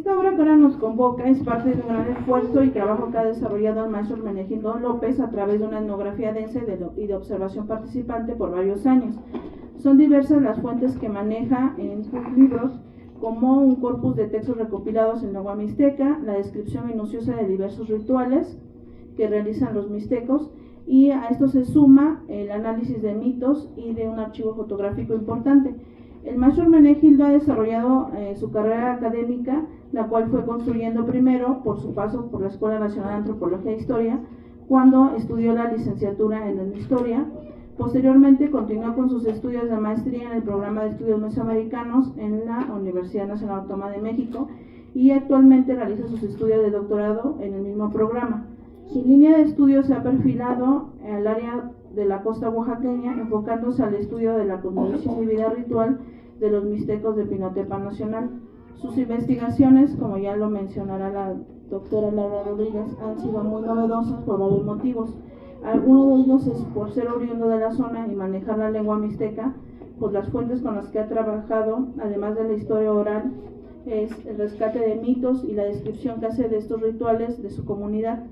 Esta obra que ahora nos convoca es parte de un gran esfuerzo y trabajo que ha desarrollado el maestro Hermenegildo López a través de una etnografía densa y de observación participante por varios años. Son diversas las fuentes que maneja en sus libros, como un corpus de textos recopilados en lengua mixteca, la descripción minuciosa de diversos rituales que realizan los mixtecos, y a esto se suma el análisis de mitos y de un archivo fotográfico importante. El maestro Hermenegildo ha desarrollado su carrera académica, la cual fue construyendo primero por su paso por la Escuela Nacional de Antropología e Historia, cuando estudió la licenciatura en Historia. Posteriormente continuó con sus estudios de maestría en el programa de estudios mesoamericanos en la Universidad Nacional Autónoma de México, y actualmente realiza sus estudios de doctorado en el mismo programa. Su línea de estudio se ha perfilado al área de la costa oaxaqueña, enfocándose al estudio de la cosmovisión y vida ritual de los mixtecos de Pinotepa Nacional. Sus investigaciones, como ya lo mencionará la doctora Laura Rodríguez, han sido muy novedosas por varios motivos. Alguno de ellos es por ser oriundo de la zona y manejar la lengua mixteca, pues las fuentes con las que ha trabajado, además de la historia oral, es el rescate de mitos y la descripción que hace de estos rituales de su comunidad.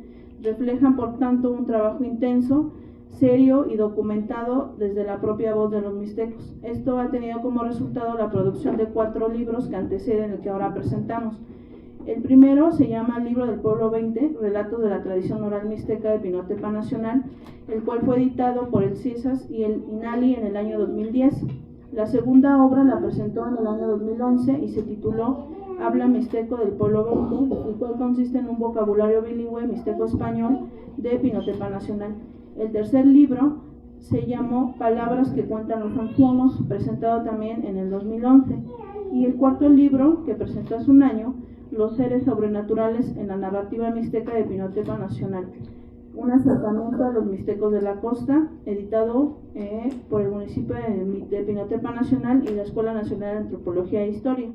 Reflejan, por tanto, un trabajo intenso, serio y documentado desde la propia voz de los mixtecos. Esto ha tenido como resultado la producción de 4 libros que anteceden el que ahora presentamos. El primero se llama Libro del Pueblo 20, Relatos de la Tradición Oral Mixteca de Pinotepa Nacional, el cual fue editado por el CIESAS y el INALI en el año 2010. La segunda obra la presentó en el año 2011 y se tituló Habla Mixteco del Pueblo 20, el cual consiste en un vocabulario bilingüe mixteco-español de Pinotepa Nacional. El tercer libro se llamó Palabras que cuentan los ancianos, presentado también en el 2011. Y el cuarto libro, que presentó hace un año, Los seres sobrenaturales en la narrativa mixteca de Pinotepa Nacional. Un acercamiento a los mixtecos de la costa, editado por el municipio de Pinotepa Nacional y la Escuela Nacional de Antropología e Historia.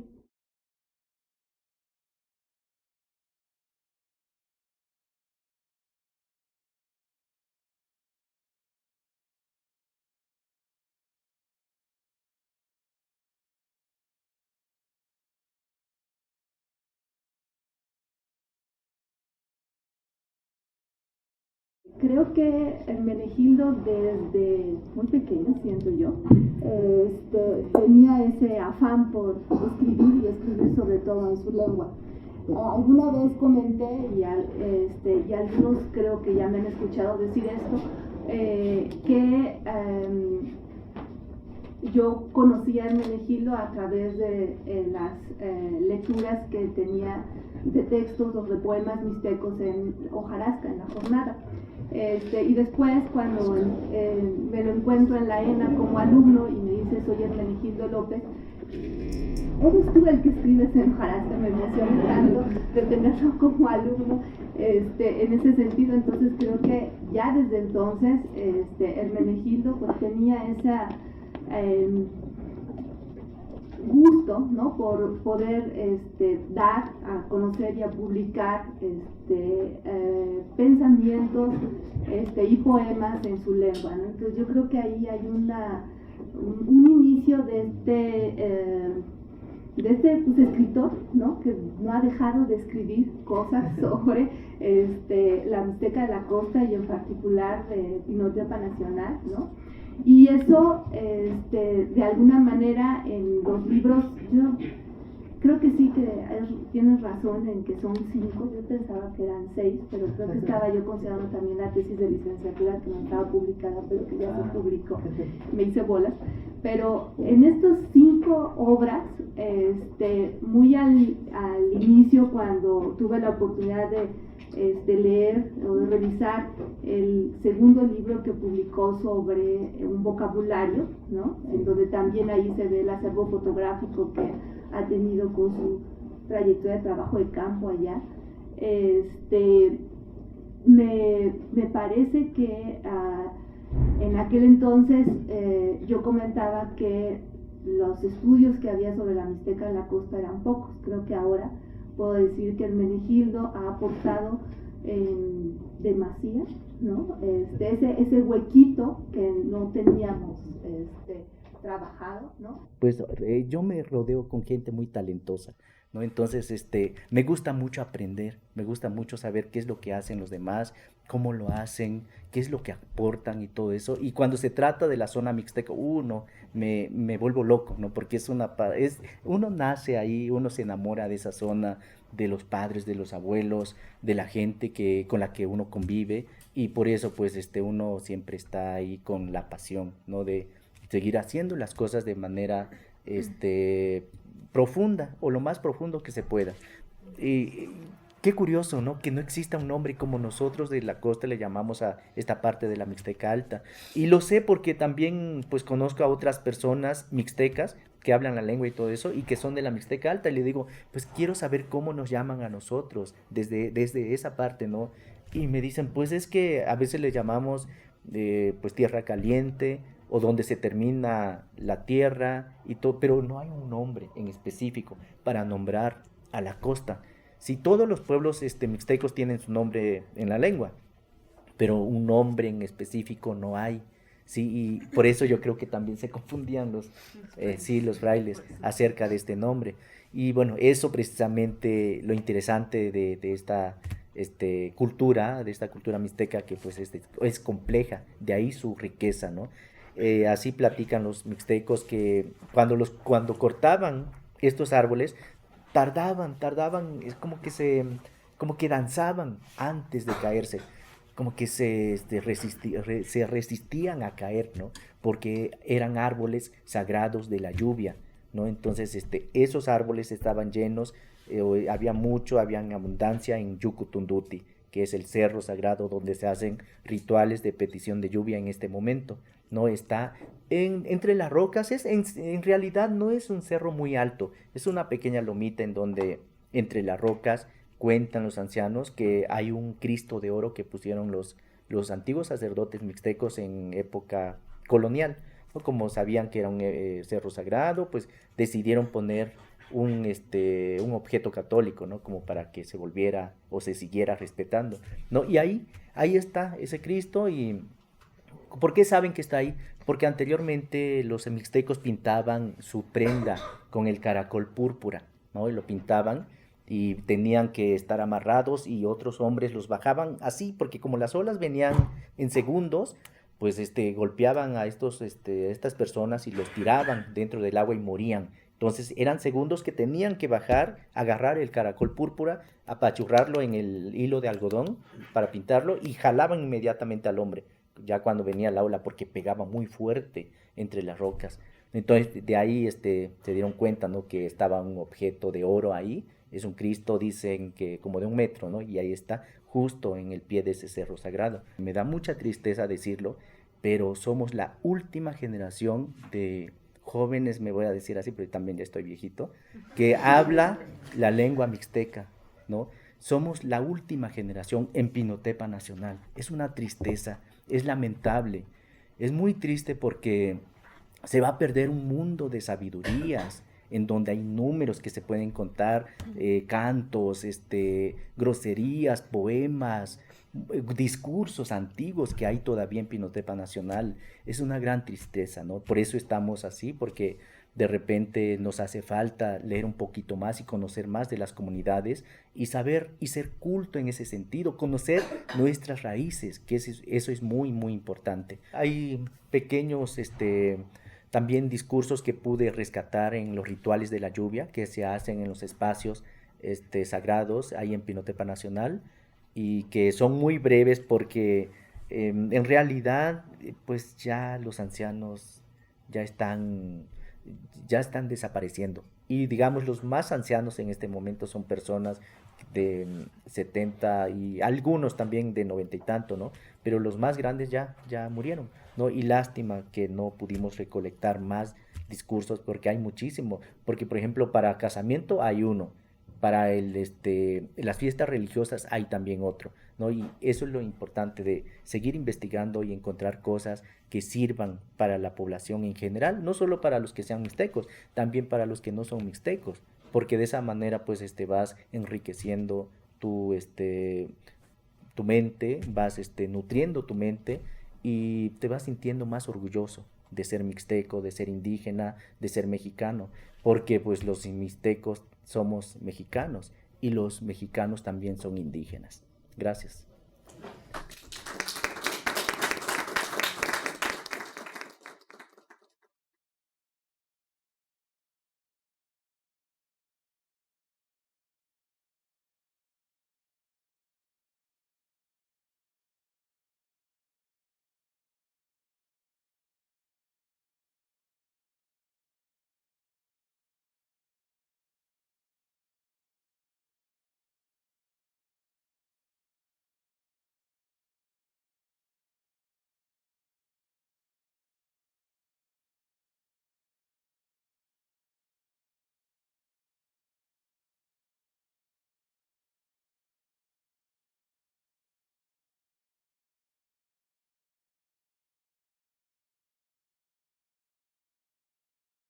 Creo que Hermenegildo desde muy pequeño, siento yo, tenía ese afán por escribir y escribir sobre todo en su lengua. Alguna vez comenté, y algunos creo que ya me han escuchado decir esto, que yo conocí a Hermenegildo a través de las lecturas que tenía de textos o de poemas mixtecos en hojarasca, en la jornada. Y después cuando me lo encuentro en la ENA como alumno y me dice soy Hermenegildo López, eres tú el que escribes en hojarasca, me emocioné tanto de tenerlo como alumno en ese sentido. Entonces creo que ya desde entonces Hermenegildo pues tenía esa gusto, ¿no?, por poder dar a conocer y a publicar pensamientos y poemas en su lengua, ¿no? Entonces yo creo que ahí hay un inicio de pues, escritor, ¿no?, que no ha dejado de escribir cosas sobre la Mixteca de la costa y en particular de Pinotepa Nacional, ¿no? Y eso, de alguna manera, en los libros, yo creo que sí que tienes razón en que son 5, yo pensaba que eran 6, pero creo que estaba yo considerando también la tesis de licenciatura que no estaba publicada, pero que ya se publicó, me hice bolas. Pero en estas 5 obras, muy al inicio, cuando tuve la oportunidad de leer o de revisar el segundo libro que publicó sobre un vocabulario, ¿no?, en donde también ahí se ve el acervo fotográfico que ha tenido con su trayectoria de trabajo de campo allá. Me parece que en aquel entonces yo comentaba que los estudios que había sobre la Mixteca de la costa eran pocos. Creo que ahora puedo decir que Hermenegildo ha aportado en demasía, ¿no?, ese huequito que no teníamos trabajado, ¿no? Pues yo me rodeo con gente muy talentosa, ¿no? Entonces, me gusta mucho aprender, me gusta mucho saber qué es lo que hacen los demás, cómo lo hacen, qué es lo que aportan y todo eso. Y cuando se trata de la zona mixteca, no, me vuelvo loco, ¿no? Porque uno nace ahí, uno se enamora de esa zona, de los padres, de los abuelos, de la gente con la que uno convive, y por eso pues uno siempre está ahí con la pasión, ¿no? De seguir haciendo las cosas de manera profunda, o lo más profundo que se pueda. Y qué curioso, ¿no? Que no exista un nombre como nosotros de la costa le llamamos a esta parte de la Mixteca Alta. Y lo sé porque también pues conozco a otras personas mixtecas que hablan la lengua y todo eso y que son de la Mixteca Alta, y le digo, pues quiero saber cómo nos llaman a nosotros desde esa parte, ¿no? Y me dicen, pues es que a veces le llamamos pues tierra caliente, o donde se termina la tierra y todo, pero no hay un nombre en específico para nombrar a la costa. Si todos los pueblos mixtecos tienen su nombre en la lengua, pero un nombre en específico no hay. Sí, y por eso yo creo que también se confundían los frailes acerca de este nombre. Y bueno, eso precisamente lo interesante de esta de esta cultura mixteca, que pues es compleja, de ahí su riqueza, ¿no? Así platican los mixtecos que cuando cortaban estos árboles, es como que danzaban antes de caerse, como que se resistían a caer, ¿no? Porque eran árboles sagrados de la lluvia, ¿no? Entonces, esos árboles estaban llenos, había abundancia en Yucutunduti, que es el cerro sagrado donde se hacen rituales de petición de lluvia en este momento, ¿no? Está entre las rocas, en realidad no es un cerro muy alto, es una pequeña lomita en donde entre las rocas cuentan los ancianos que hay un Cristo de oro que pusieron los antiguos sacerdotes mixtecos en época colonial, ¿no? Como sabían que era un cerro sagrado, pues decidieron poner un objeto católico, ¿no? Como para que se volviera o se siguiera respetando, ¿no? Y ahí está ese Cristo. ¿Y por qué saben que está ahí? Porque anteriormente los mixtecos pintaban su prenda con el caracol púrpura, ¿no? Y lo pintaban y tenían que estar amarrados, y otros hombres los bajaban así, porque como las olas venían en segundos, pues golpeaban a estas personas y los tiraban dentro del agua y morían. Entonces eran segundos que tenían que bajar, agarrar el caracol púrpura, apachurrarlo en el hilo de algodón para pintarlo, y jalaban inmediatamente al hombre, ya cuando venía la ola, porque pegaba muy fuerte entre las rocas. Entonces de ahí se dieron cuenta, ¿no? Que estaba un objeto de oro ahí, es un Cristo, dicen que como de 1 metro, ¿no? Y ahí está, justo en el pie de ese cerro sagrado. Me da mucha tristeza decirlo, pero somos la última generación de jóvenes, me voy a decir así, pero también ya estoy viejito, que habla la lengua mixteca, ¿no? Somos la última generación en Pinotepa Nacional. Es una tristeza, es lamentable, es muy triste, porque se va a perder un mundo de sabidurías en donde hay números que se pueden contar, cantos, groserías, poemas, discursos antiguos que hay todavía en Pinotepa Nacional. Es una gran tristeza, ¿no? Por eso estamos así, porque de repente nos hace falta leer un poquito más y conocer más de las comunidades, y saber y ser culto en ese sentido, conocer nuestras raíces, que eso es muy, muy importante. Hay pequeños también discursos que pude rescatar en los rituales de la lluvia que se hacen en los espacios sagrados ahí en Pinotepa Nacional, y que son muy breves porque en realidad pues ya los ancianos ya están, ya están desapareciendo. Y digamos, los más ancianos en este momento son personas de 70 y algunos también de 90 y tanto, ¿no? Pero los más grandes ya murieron, ¿no? Y lástima que no pudimos recolectar más discursos, porque hay muchísimo. Porque, por ejemplo, para casamiento hay uno, para las fiestas religiosas hay también otro, ¿no? Y eso es lo importante de seguir investigando y encontrar cosas que sirvan para la población en general, no solo para los que sean mixtecos, también para los que no son mixtecos, porque de esa manera pues vas enriqueciendo tu mente, vas nutriendo tu mente, y te vas sintiendo más orgulloso de ser mixteco, de ser indígena, de ser mexicano, porque pues los mixtecos somos mexicanos y los mexicanos también son indígenas. Gracias.